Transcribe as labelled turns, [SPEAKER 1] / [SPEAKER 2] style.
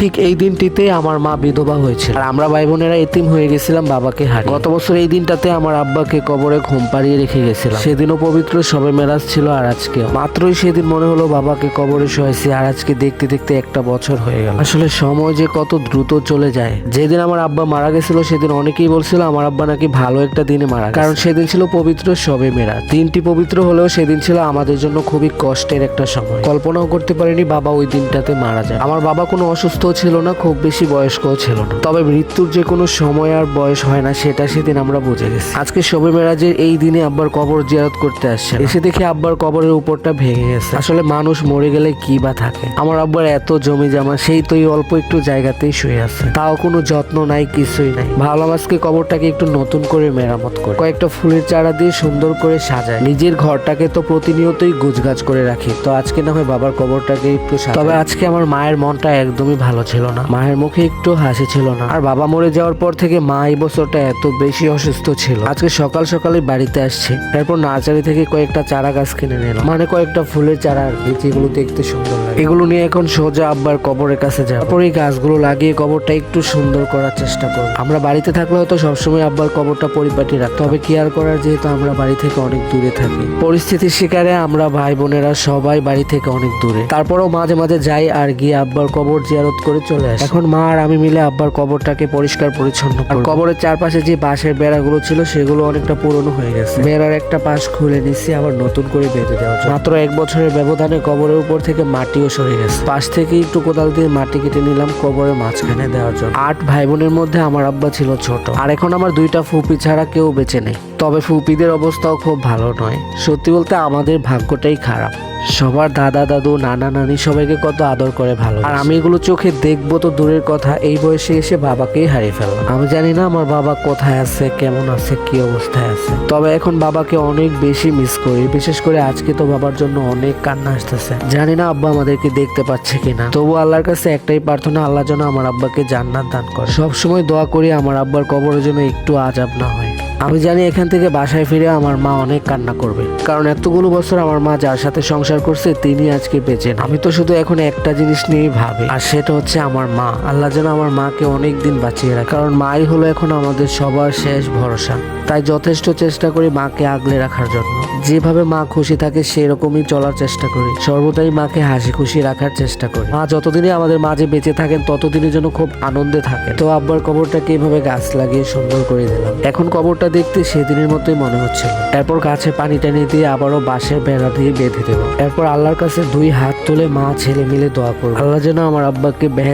[SPEAKER 1] ঠিক এই দিনটিতে আমার মা বিধবা হয়েছিল আর আমরা ভাই বোনেরা এতিম হয়ে গেছিলাম বাবাকে হারিয়ে। গত বছর এই দিনটাতে আমার আব্বাকে কবরে ঘুম পাড়িয়ে রেখে গেছিলাম। সেদিনও পবিত্র শবে মেরাজ ছিল আর আজকে মাত্রই সেদিন মনে হলো বাবাকে কবরে শোয়াইছি আর আজকে দেখতে দেখতে একটা বছর হয়ে গেল। আসলে সময় যে কত দ্রুত চলে যায়। যেদিন আমার আব্বা মারা গেছিল সেদিন অনেকেই বলছিল আমার আব্বা নাকি ভালো একটা দিনে মারা গেছে, কারণ সেদিন ছিল পবিত্র শবে মেরাজ। দিনটি পবিত্র হলেও সেদিন ছিল আমাদের জন্য খুবই কষ্টের একটা সময়। কল্পনাও করতে পারিনি বাবা ওই দিনটাতে মারা যায়। আমার বাবা কোনো অসুস্থ ছিল না, খুব বেশি বয়স্কও ছিল না, তবে মৃত্যুর যে কোনো সময় আর বয়স হয় না সেটা সেদিন আমরা বুঝে গেছি। আজকে শবে মেরাজের এই দিনে আব্বার কবর জিয়ারত করতে আসছে, এসে দেখি আব্বার কবরের উপরটা ভেঙে গেছে। আসলে মানুষ মরে গেলে কি বা থাকে, আমার আব্বার এত জমি জমা, সেই তো এই অল্প একটু জায়গাতেই শুয়ে আছে, তাও কোনো যত্ন নাই, কিছুই নাই। ভাবলাম আজকে কবরটাকে একটু নতুন করে মেরামত করে কয়েকটা ফুলের চারা দিয়ে সুন্দর করে সাজায়। নিজের ঘরটাকে তো প্রতিনিয়তই গুছগাছ করে রাখি, তো আজকে না হয় বাবার কবরটাকে একটু সাজাই। তবে আজকে আমার মায়ের মনটা একদমই ভালো ছিল না, মায়ের মুখে একটু হাসি ছিল না। আর বাবা মরে যাওয়ার পর থেকে মা এই বছরটা এত বেশি অসুস্থ ছিল। আজকে সকাল সকালে বাড়িতে আসছে, তারপর নার্সারি থেকে কয়েকটা চারা গাছ কিনে নিলাম, মানে কয়েকটা ফুলের চারা আর কি, যেগুলো দেখতে সুন্দর লাগে। এগুলো নিয়ে এখন সোজা আব্বার কবরের কাছে যাব, তারপর এই গাছগুলো লাগিয়ে কবরটা একটু সুন্দর করার চেষ্টা করব। আমরা বাড়িতে থাকলে হয়তো সবসময় আব্বার কবরটা পরিপাটি রাখতে হবে, কি আর করার, যেহেতু আমরা বাড়ি থেকে অনেক দূরে থাকি। পরিস্থিতির শিকারে আমরা ভাই বোনেরা সবাই বাড়ি থেকে অনেক দূরে, তারপরেও মাঝে মাঝে যাই আর গিয়ে আব্বার কবর জিয়ারত করে চলে আসি। এখন মা আর আমি মিলে আব্বার কবরটাকে পরিষ্কার পরিচ্ছন্ন করব। কবরের চারপাশে যে বাঁশের বেড়াগুলো ছিল সেগুলো অনেকটা পুরনো হয়ে গেছে, বেড়ার একটা পাশ খুলে নিচ্ছি আবার নতুন করে বেঁধে দেওয়া যায়। মাত্র 1 বছরের ব্যবধানে কবরের উপর থেকে মাটিও সরে গেছে, পাশ থেকে একটু কোদাল দিয়ে মাটি কেটে নিলাম কবরের মাঝখানে দেওয়ার জন্য। 8 ভাই বোনের মধ্যে আমার আব্বা ছিল ছোট, আর এখন আমার 2টা ফুপি ছাড়া কেউ বেঁচে নেই। তবে ফুপিদের অবস্থাও খুব ভালো নয়, সত্যি বলতে আমাদের ভাগ্যটাই খারাপ। সবার দাদা দাদু নানা নানি সবাইকে কত আদর করে ভালো, আর আমি এগুলো চোখে দেখবো তো দূরের কথা, এই বয়সে এসে বাবাকেই হারিয়ে ফেললাম। আমি জানি না আমার বাবা কোথায় আছে, কেমন আছে, কি অবস্থায় আছে, তবে এখন বাবাকে অনেক বেশি মিস করি। বিশেষ করে আজকে তো বাবার জন্য অনেক কান্না আসতেছে। জানি না আব্বা আমাদেরকে দেখতে পাচ্ছে কিনা, তবু আল্লাহর কাছে একটাই প্রার্থনা, আল্লাহ যেন আমার আব্বাকে জান্নাত দান করে। সবসময় দোয়া করি আমার আব্বার কবরের জন্য একটু আযাব না হয়। আমি জানি এখান থেকে বাসায় ফিরে আমার মা অনেক কান্না করবে, কারণ এতগুলো বছর আমার মা যার সাথে সংসার করছে তিনি আজকে বেঁচে নেই। আমি তো শুধু এখন একটা জিনিস নিয়েই ভাবি, আর সেটা হচ্ছে আমার মা। আল্লাহ যেন আমার মাকে অনেক দিন বাঁচিয়ে রাখে, কারণ মাই হলো এখন আমাদের সবার শেষ ভরসা। তাই যথেষ্ট চেষ্টা করি মাকে আগলে রাখার জন্য। যেভাবে মা খুশি থাকে সেরকমই চলার চেষ্টা করি, সর্বদাই মাকে হাসি খুশি রাখার চেষ্টা করি। মা যতদিনই আমাদের মাঝে বেঁচে থাকেন ততদিনের জন্য খুব আনন্দে থাকে। তো আব্বার কবরটাকে এইভাবে গাছ লাগিয়ে সুন্দর করে দিলাম। এখন কবরটা দেখতে সেদিনের মতোই মনে হচ্ছিল। এরপর গাছে পানি টানি দিয়ে আবারও বাঁশের বেড়া দিয়ে বেঁধে দেবো। এরপর আল্লাহর কাছে 2 হাত তুলে মা ছেলে মিলে দোয়া করবো, আল্লাহ যেন আমার আব্বাকে